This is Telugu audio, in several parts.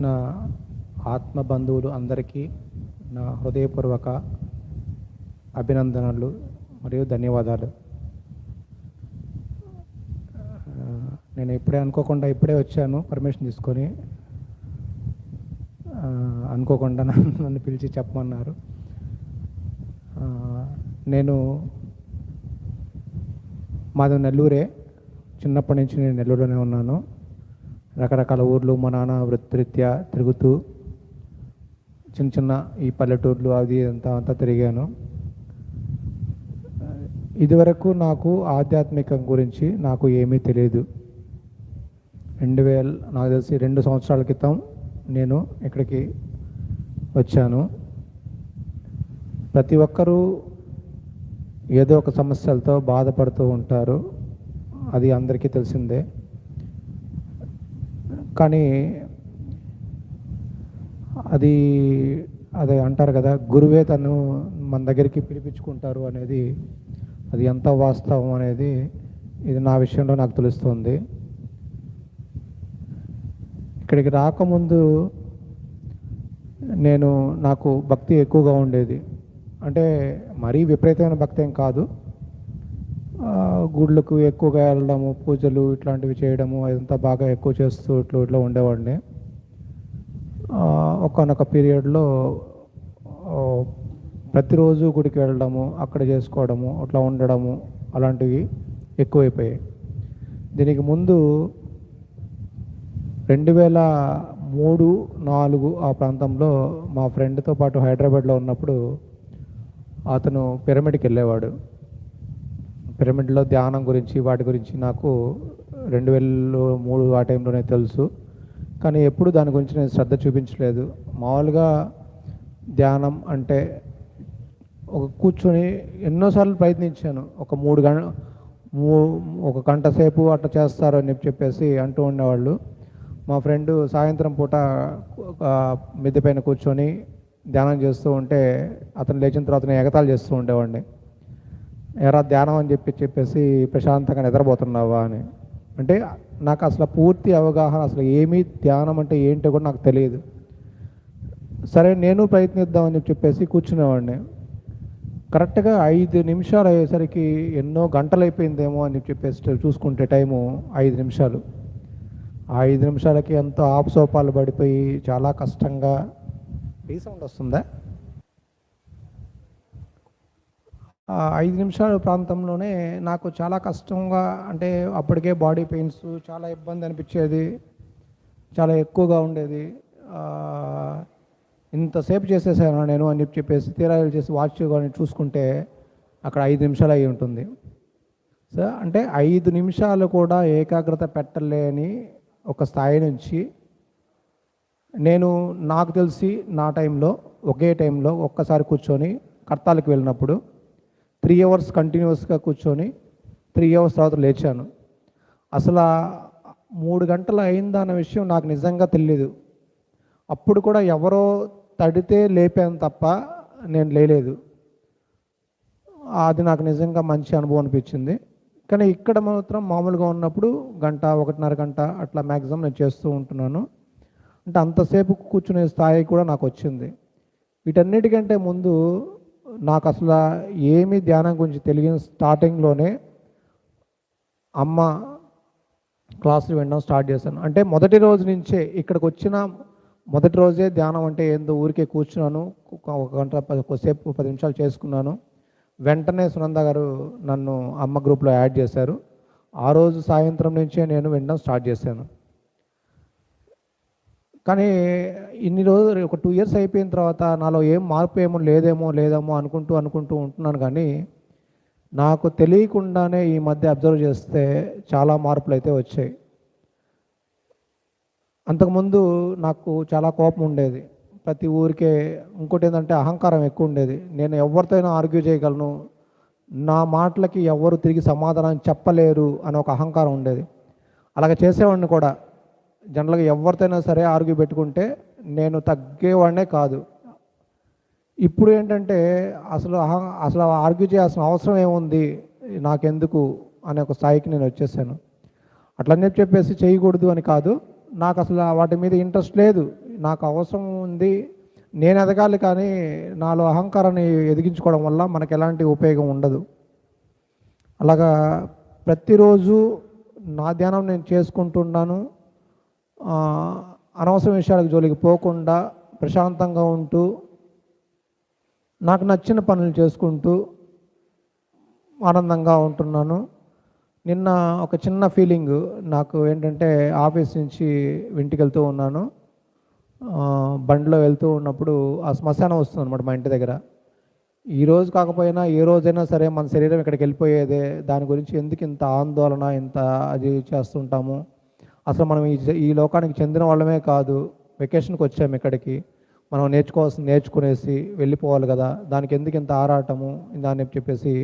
నా ఆత్మ బంధువులు అందరికీ నా హృదయపూర్వక అభినందనలు మరియు ధన్యవాదాలు. నేను అనుకోకుండా ఇప్పుడే వచ్చాను పర్మిషన్ తీసుకొని. అనుకోకుండా నన్ను పిలిచి చెప్పమన్నారు. మాది నెల్లూరే. చిన్నప్పటి నుంచి నేను నెల్లూరులోనే ఉన్నాను. రకరకాల ఊర్లు మా నాన్న వృత్తిరీత్యా తిరుగుతూ చిన్న చిన్న ఈ పల్లెటూర్లు అది అంతా తిరిగాను. ఇదివరకు నాకు ఆధ్యాత్మికం గురించి నాకు ఏమీ తెలియదు. నాకు తెలిసి 2 సంవత్సరాల క్రితం నేను ఇక్కడికి వచ్చాను. ప్రతి ఒక్కరూ ఏదో ఒక సమస్యలతో బాధపడుతూ ఉంటారు, అది అందరికీ తెలిసిందే. కానీ అది అంటారు కదా, గురువే తను మన దగ్గరికి పిలిపించుకుంటారు అనేది, అది ఎంత వాస్తవం అనేది ఇది నా విషయంలో నాకు తెలుస్తుంది. ఇక్కడికి రాకముందు నాకు భక్తి ఎక్కువగా ఉండేది. అంటే మరీ విపరీతమైన భక్తి ఏం కాదు. గుళ్ళకు ఎక్కువగా వెళ్ళడము, పూజలు ఇట్లాంటివి చేయడము, అదంతా బాగా ఎక్కువ చేస్తూ ఇట్లా ఉండేవాడిని. ఒకానొక పీరియడ్లో ప్రతిరోజు గుడికి వెళ్ళడము, అక్కడ చేసుకోవడము, అట్లా ఉండడము, అలాంటివి ఎక్కువైపోయాయి. దీనికి ముందు 2003-04 ఆ ప్రాంతంలో మా ఫ్రెండ్తో పాటు హైదరాబాద్లో ఉన్నప్పుడు అతను పిరమిడ్కి వెళ్ళేవాడు. పిరమిడ్లో ధ్యానం గురించి వాటి గురించి నాకు 2003 ఆ టైంలోనే తెలుసు. కానీ ఎప్పుడు దాని గురించి నేను శ్రద్ధ చూపించలేదు. మామూలుగా ధ్యానం అంటే కూర్చొని ఎన్నోసార్లు ప్రయత్నించాను. ఒక గంట సేపు అట్లా చేస్తారు అని చెప్పేసి అంటూ ఉండేవాళ్ళు. మా ఫ్రెండ్ సాయంత్రం పూట మిద్దె పైన కూర్చొని ధ్యానం చేస్తూ ఉంటే అతను లేచిన తర్వాత నేను ఎగతాళి చేస్తూ ఉండేవాడిని. ఎరా ధ్యానం అని చెప్పేసి ప్రశాంతంగా నిద్రపోతున్నావా అని. అంటే నాకు అసలు పూర్తి అవగాహన, అసలు ఏమీ ధ్యానం అంటే ఏంటో కూడా నాకు తెలియదు. సరే నేను ప్రయత్నిద్దామని చెప్పేసి కూర్చునేవాడిని. కరెక్ట్గా 5 నిమిషాలు అయ్యేసరికి ఎన్నో గంటలు అయిపోయిందేమో అని చెప్పేసి చూసుకుంటే టైము 5 నిమిషాలు. ఆ 5 నిమిషాలకి ఎంతో ఆపసోపాలు పడిపోయి చాలా కష్టంగా. సౌండ్ వస్తుందా? 5 నిమిషాల ప్రాంతంలోనే నాకు చాలా కష్టంగా, అంటే అప్పటికే బాడీ పెయిన్స్, చాలా ఇబ్బంది అనిపించేది, చాలా ఎక్కువగా ఉండేది. ఇంతసేపు చేసేసాను నేను అని చెప్పేసి తీరా చేసి వాచ్ కానీ చూసుకుంటే అక్కడ 5 నిమిషాలు అయి ఉంటుంది. సో అంటే 5 నిమిషాలు కూడా ఏకాగ్రత పెట్టలేని ఒక స్థాయి నుంచి నాకు తెలిసి నా టైంలో ఒకే టైంలో ఒక్కసారి కూర్చొని కర్తాలకు వెళ్ళినప్పుడు 3 అవర్స్ కంటిన్యూస్గా కూర్చొని 3 అవర్స్ తర్వాత లేచాను. అసలు 3 గంటలు అయిందా అన్న విషయం నాకు నిజంగా తెలియదు. అప్పుడు కూడా ఎవరో తడితే లేపాను తప్ప నేను లేలేదు. అది నాకు నిజంగా మంచి అనుభవం అనిపించింది. కానీ ఇక్కడ మాత్రం మామూలుగా ఉన్నప్పుడు 1.5 గంట అట్లా మ్యాక్సిమం నేను చేస్తూ ఉంటున్నాను. అంటే అంతసేపు కూర్చునే స్థాయి కూడా నాకు వచ్చింది. వీటన్నిటికంటే ముందు నాకు అసలు ఏమీ ధ్యానం గురించి తెలియని స్టార్టింగ్లోనే అమ్మ క్లాసులు వినడం స్టార్ట్ చేశాను. అంటే మొదటి రోజు నుంచే ఇక్కడికి వచ్చిన మొదటి రోజే ధ్యానం అంటే ఏందో ఊరికే కూర్చున్నాను. 1 గంట కొద్దిసేపు 10 నిమిషాలు చేసుకున్నాను. వెంటనే సునంద గారు నన్ను అమ్మ గ్రూప్లో యాడ్ చేశారు. ఆ రోజు సాయంత్రం నుంచే నేను వినడం స్టార్ట్ చేశాను. కానీ ఇన్ని రోజులు ఒక 2 ఇయర్స్ అయిపోయిన తర్వాత నాలో ఏం మార్పు లేదేమో అనుకుంటూ ఉంటున్నాను. కానీ నాకు తెలియకుండానే ఈ మధ్య అబ్జర్వ్ చేస్తే చాలా మార్పులు అయితే వచ్చాయి. అంతకుముందు నాకు చాలా కోపం ఉండేది. ప్రతి ఊరికే. ఇంకోటి ఏంటంటే అహంకారం ఎక్కువ ఉండేది. నేను ఎవరితో ఆర్గ్యూ చేయగలను, నా మాటలకి ఎవరు తిరిగి సమాధానం చెప్పలేరు అని ఒక అహంకారం ఉండేది. అలాగ చేసేవాడిని కూడా. జనరల్గా ఎవరితోనైనా సరే ఆర్గ్యూ పెట్టుకుంటే నేను తగ్గేవాడినే కాదు. ఇప్పుడు ఏంటంటే అసలు ఆర్గ్యూ చేయాల్సిన అవసరం ఏముంది, నాకెందుకు అనే ఒక స్థాయికి నేను వచ్చేసాను. అట్లని చెప్పేసి చేయకూడదు అని కాదు, నాకు అసలు వాటి మీద ఇంట్రెస్ట్ లేదు. నాకు అవసరం ఉంది, నేను ఎదగాలి, కానీ నాలో అహంకారాన్ని ఎదిగించుకోవడం వల్ల మనకు ఎలాంటి ఉపయోగం ఉండదు. అలాగా ప్రతిరోజు నా ధ్యానం నేను చేసుకుంటున్నాను. అనవసర విషయాలకు జోలికి పోకుండా ప్రశాంతంగా ఉంటూ నాకు నచ్చిన పనులు చేసుకుంటూ ఆనందంగా ఉంటున్నాను. నిన్న ఒక చిన్న ఫీలింగ్ నాకు ఏంటంటే, ఆఫీస్ నుంచి ఇంటికి వెళ్తూ ఉన్నాను. బండిలో వెళ్తూ ఉన్నప్పుడు ఆ శ్మశానం వస్తుంది అనమాట మా ఇంటి దగ్గర. ఈ రోజు కాకపోయినా ఏ రోజైనా సరే మన శరీరం ఇక్కడికి వెళ్ళిపోయేదే, దాని గురించి ఎందుకు ఇంత ఆందోళన, ఇంత అది చేస్తుంటాము? అసలు మనం ఈ లోకానికి చెందిన వాళ్ళమే కాదు, వెకేషన్కి వచ్చాము ఇక్కడికి, మనం నేర్చుకోవాల్సింది నేర్చుకునేసి వెళ్ళిపోవాలి కదా, దానికి ఎందుకు ఇంత ఆరాటము దాన్ని చెప్పేసి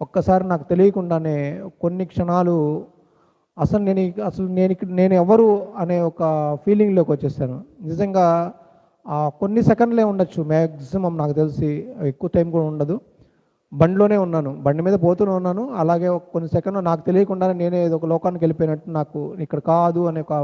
ఒక్కసారి నాకు తెలియకుండానే కొన్ని క్షణాలు అసలు నేను ఎవరు అనే ఒక ఫీలింగ్లోకి వచ్చేసాను. నిజంగా కొన్ని సెకండ్లే ఉండొచ్చు మ్యాక్సిమం, నాకు తెలిసి ఎక్కువ టైం కూడా ఉండదు. బండిలోనే ఉన్నాను, బండి మీద పోతూనే ఉన్నాను. అలాగే కొన్ని సెకండ్లు నాకు తెలియకుండానే నేనే ఏదో ఒక లోకానికి వెళ్ళిపోయినట్టు, నాకు ఇక్కడ కాదు అనే ఒక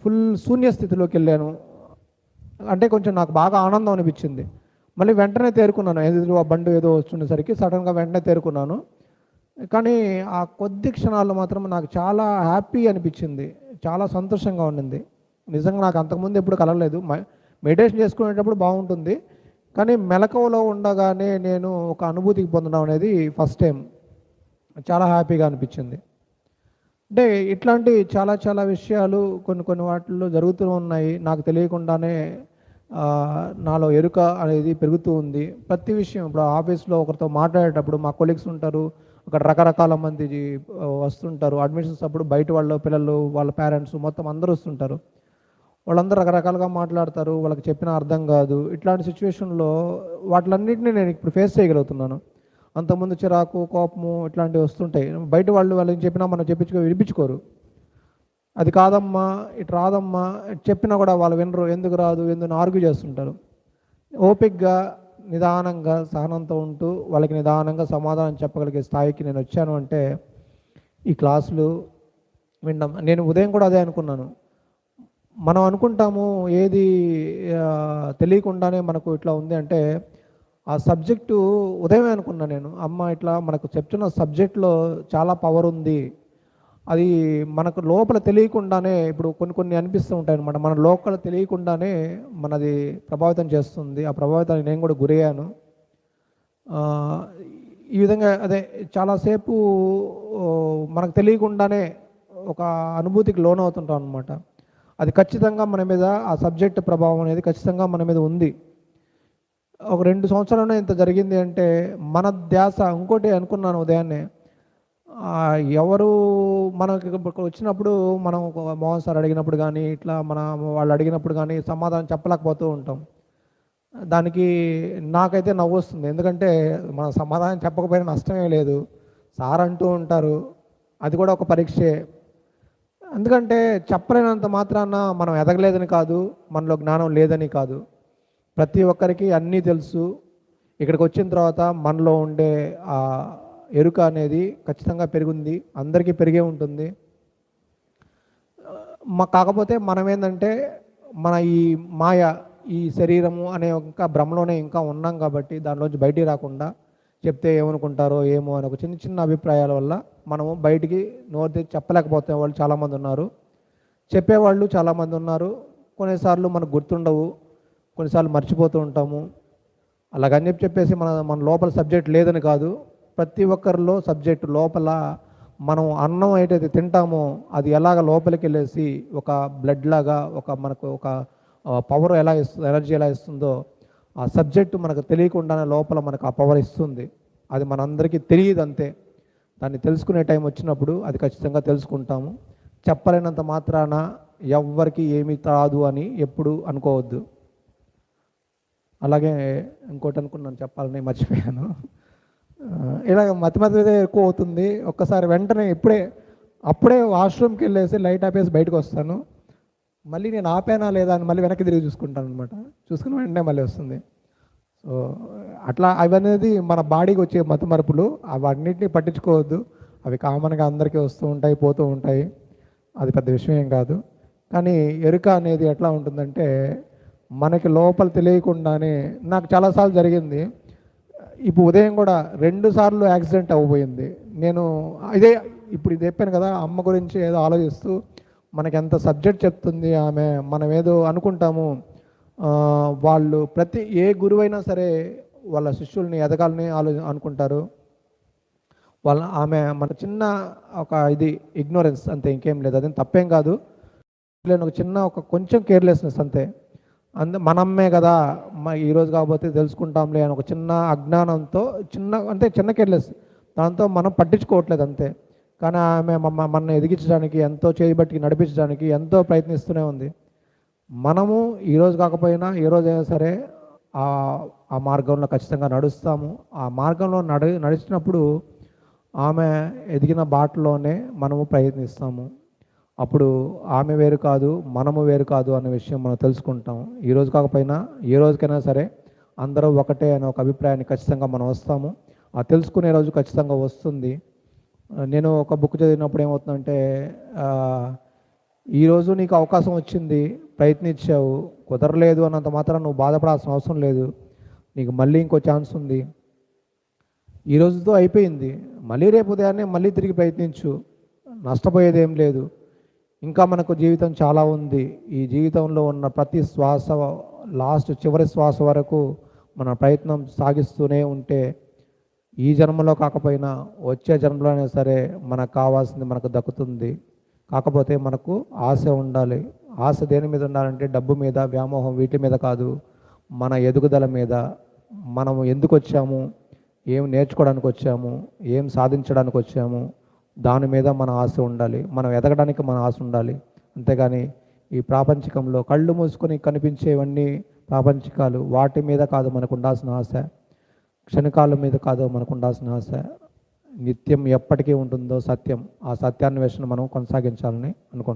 ఫుల్ శూన్య స్థితిలోకి వెళ్ళాను. అంటే కొంచెం నాకు బాగా ఆనందం అనిపించింది. మళ్ళీ వెంటనే తేరుకున్నాను, ఏదో ఆ బండి ఏదో వస్తుండేసరికి సడన్గా వెంటనే తేరుకున్నాను. కానీ ఆ కొద్ది క్షణాలు మాత్రం నాకు చాలా హ్యాపీ అనిపించింది, చాలా సంతోషంగా ఉండింది. నిజంగా నాకు అంతకుముందు ఎప్పుడు కలగలేదు. మెడిటేషన్ చేసుకునేటప్పుడు బాగుంటుంది, కానీ మెలకువలో ఉండగానే నేను ఒక అనుభూతికి పొందడం అనేది ఫస్ట్ టైం. చాలా హ్యాపీగా అనిపించింది. అంటే ఇట్లాంటి చాలా చాలా విషయాలు కొన్ని వాటిల్లో జరుగుతూ ఉన్నాయి. నాకు తెలియకుండానే నాలో ఎరుక అనేది పెరుగుతూ ఉంది. ప్రతి విషయం, ఇప్పుడు ఆఫీస్లో ఒకరితో మాట్లాడేటప్పుడు మా కొలీగ్స్ ఉంటారు, అక్కడ రకరకాల మంది వస్తుంటారు. అడ్మిషన్స్ అప్పుడు బయట వాళ్ళ పిల్లలు, వాళ్ళ పేరెంట్స్ మొత్తం అందరూ వస్తుంటారు. వాళ్ళందరూ రకరకాలుగా మాట్లాడతారు, వాళ్ళకి చెప్పిన అర్థం కాదు. ఇట్లాంటి సిచ్యువేషన్లో వాటిలన్నింటినీ నేను ఇప్పుడు ఫేస్ చేయగలుగుతున్నాను. అంతకుముందు చిరాకు, కోపము ఇట్లాంటివి వస్తుంటాయి. బయట వాళ్ళకి చెప్పినా మనం వినిపించుకోరు. అది కాదమ్మా, ఇటు రాదమ్మా చెప్పినా కూడా వాళ్ళు వినరు, ఎందుకు రాదు ఎందుకు ఆర్గ్యూ చేస్తుంటారు. ఓపికగా నిదానంగా సహనంతో ఉంటూ వాళ్ళకి నిదానంగా సమాధానం చెప్పగలిగే స్థాయికి నేను వచ్చాను అంటే ఈ క్లాసులు వినడం. నేను ఉదయం కూడా అదే అనుకున్నాను. మనం అనుకుంటాము ఏది తెలియకుండానే మనకు ఇట్లా ఉంది అంటే, ఆ సబ్జెక్టు ఉదయమే అనుకున్నాను నేను. అమ్మ ఇట్లా మనకు చెప్తున్న సబ్జెక్ట్లో చాలా పవర్ ఉంది, అది మనకు లోపల తెలియకుండానే ఇప్పుడు కొన్ని అనిపిస్తూ ఉంటాయి అనమాట. మన లోపల తెలియకుండానే మనది ప్రభావితం చేస్తుంది. ఆ ప్రభావితానికి నేను కూడా గురయ్యాను. ఈ విధంగా అదే చాలాసేపు మనకు తెలియకుండానే ఒక అనుభూతికి లోనవుతుంటాం అనమాట. అది ఖచ్చితంగా మన మీద, ఆ సబ్జెక్ట్ ప్రభావం అనేది ఖచ్చితంగా మన మీద ఉంది. ఒక 2 సంవత్సరాలనే ఇంత జరిగింది అంటే మన ధ్యాస. ఇంకోటి అనుకున్నాను ఉదయాన్నే, ఎవరు మనకి వచ్చినప్పుడు మనం మోహన్ సార్ అడిగినప్పుడు కానీ, ఇట్లా వాళ్ళు అడిగినప్పుడు కానీ సమాధానం చెప్పలేకపోతూ ఉంటాం. దానికి నాకైతే నవ్వు వస్తుంది. ఎందుకంటే మనం సమాధానం చెప్పకపోయినా నష్టమే లేదు, సార్ అంటూ ఉంటారు, అది కూడా ఒక పరీక్షే. ఎందుకంటే చెప్పలేనంత మాత్రాన మనం ఎదగలేదని కాదు, మనలో జ్ఞానం లేదని కాదు. ప్రతి ఒక్కరికి అన్నీ తెలుసు. ఇక్కడికి వచ్చిన తర్వాత మనలో ఉండే ఆ ఎరుక అనేది ఖచ్చితంగా పెరిగింది, అందరికీ పెరిగే ఉంటుంది. కాకపోతే మనం ఏంటంటే మన ఈ మాయ, ఈ శరీరము అనే ఇంకా భ్రమలోనే ఇంకా ఉన్నాం కాబట్టి దానిలోంచి బయటికి రాకుండా, చెప్తే ఏమనుకుంటారో ఏమో అని ఒక చిన్న అభిప్రాయాల వల్ల మనము బయటికి నోరు తెచ్చి చెప్పలేకపోతే వాళ్ళు చాలామంది ఉన్నారు, చెప్పేవాళ్ళు చాలామంది ఉన్నారు. కొన్నిసార్లు మనకు గుర్తుండవు, కొన్నిసార్లు మర్చిపోతూ ఉంటాము. అలాగని చెప్పేసి మన లోపల సబ్జెక్ట్ లేదని కాదు. ప్రతి ఒక్కరిలో సబ్జెక్టు లోపల మనం అన్నం ఏదైతే తింటామో అది ఎలాగ లోపలికి వెళ్ళేసి ఒక బ్లడ్ లాగా మనకు ఒక పవర్ ఎలా ఇస్తుంది, ఎనర్జీ ఎలా ఇస్తుందో, ఆ సబ్జెక్టు మనకు తెలియకుండానే లోపల మనకు ఆ పవర్ ఇస్తుంది. అది మనందరికీ తెలియదు అంతే. దాన్ని తెలుసుకునే టైం వచ్చినప్పుడు అది ఖచ్చితంగా తెలుసుకుంటాము. చెప్పలేనంత మాత్రాన ఎవ్వరికి ఏమీ రాదు అని ఎప్పుడు అనుకోవద్దు. అలాగే ఇంకోటి అనుకున్నాను చెప్పాలని మర్చిపోయాను. ఇలాగ మతి ఎక్కువ అవుతుంది. ఒక్కసారి వెంటనే అప్పుడే వాష్రూమ్కి వెళ్ళేసి లైట్ ఆపేసి బయటకు వస్తాను. మళ్ళీ నేను ఆపానా లేదా అని మళ్ళీ వెనక్కి తిరిగి చూసుకుంటాను అనమాట. చూసుకుని వెంటనే మళ్ళీ వస్తుంది. సో అట్లా అవనేది మన బాడీకి వచ్చే మతిమరుపులు. అవన్నిటిని పట్టించుకోవద్దు. అవి కామన్గా అందరికీ వస్తూ ఉంటాయి, పోతూ ఉంటాయి. అది పెద్ద విషయం ఏం కాదు. కానీ ఎరుక అనేది ఎట్లా ఉంటుందంటే మనకి లోపల తెలియకుండానే నాకు చాలాసార్లు జరిగింది. ఇప్పుడు ఉదయం కూడా 2 సార్లు యాక్సిడెంట్ అవ్వబోయింది. నేను ఇదే ఇప్పుడు ఇది చెప్పాను కదా, అమ్మ గురించి ఏదో ఆలోచిస్తూ మనకి ఎంత సబ్జెక్ట్ చెప్తుంది ఆమె, మనం ఏదో అనుకుంటాము. వాళ్ళు ప్రతి ఏ గురువైనా సరే వాళ్ళ శిష్యుల్ని ఎదగాలని అనుకుంటారు. ఆమె మన చిన్న ఒక ఇది ఇగ్నోరెన్స్ అంతే, ఇంకేం లేదు. అదేం తప్పేం కాదు. ఒక చిన్న కొంచెం కేర్లెస్నెస్ అంతే. మనమ్మే కదా, ఈరోజు కాకపోతే తెలుసుకుంటాంలే అని ఒక చిన్న అజ్ఞానంతో చిన్న కేర్లెస్, దాంతో మనం పట్టించుకోవట్లేదు అంతే. కానీ ఆమె మనల్ని ఎదిగించడానికి, ఎంతో చేయబట్టి నడిపించడానికి ఎంతో ప్రయత్నిస్తూనే ఉంది. మనము ఈరోజు కాకపోయినా ఏ రోజైనా సరే ఆ మార్గంలో ఖచ్చితంగా నడుస్తాము. ఆ మార్గంలో నడిచినప్పుడు ఆమె ఎదిగిన బాటలోనే మనము ప్రయత్నిస్తాము. అప్పుడు ఆమె వేరు కాదు, మనము వేరు కాదు అనే విషయం మనం తెలుసుకుంటాం. ఈరోజు కాకపోయినా ఏ రోజుకైనా సరే అందరూ ఒకటే అనే ఒక అభిప్రాయాన్ని ఖచ్చితంగా మనం వస్తాము. ఆ తెలుసుకునే రోజు ఖచ్చితంగా వస్తుంది. నేను ఒక బుక్ చదివినప్పుడు ఏమవుతుందంటే, ఈరోజు నీకు అవకాశం వచ్చింది, ప్రయత్నించావు, కుదరలేదు అన్నంత మాత్రం నువ్వు బాధపడాల్సిన అవసరం లేదు. నీకు మళ్ళీ ఇంకో ఛాన్స్ ఉంది. ఈ రోజుతో అయిపోయింది, మళ్ళీ రేపు ఉదయాన్నే మళ్ళీ తిరిగి ప్రయత్నించు, నష్టపోయేది ఏం లేదు. ఇంకా మనకు జీవితం చాలా ఉంది. ఈ జీవితంలో ఉన్న ప్రతి శ్వాస, చివరి శ్వాస వరకు మన ప్రయత్నం సాగిస్తూనే ఉంటే ఈ జన్మలో కాకపోయినా వచ్చే జన్మలో అయినా సరే మనకు కావాల్సింది మనకు దక్కుతుంది. కాకపోతే మనకు ఆశ ఉండాలి. ఆశ దేని మీద ఉండాలంటే డబ్బు మీద, వ్యామోహం వీటి మీద కాదు, మన ఎదుగుదల మీద. మనము ఎందుకు వచ్చాము, ఏం నేర్చుకోవడానికి వచ్చాము, ఏం సాధించడానికి వచ్చాము, దాని మీద మన ఆశ ఉండాలి. మనం ఎదగడానికి మన ఆశ ఉండాలి. అంతేగాని ఈ ప్రాపంచికంలో కళ్ళు మూసుకొని కనిపించేవన్నీ ప్రాపంచికాలు, వాటి మీద కాదు మనకు ఉండాల్సిన ఆశ. క్షణకాల మీద కాదు మనకు ఉండాల్సిన ఆశ. నిత్యం ఎప్పటికీ ఉంటుందో సత్యం, ఆ సత్యాన్వేషణ మనం కొనసాగించాలని అనుకుంటున్నాం.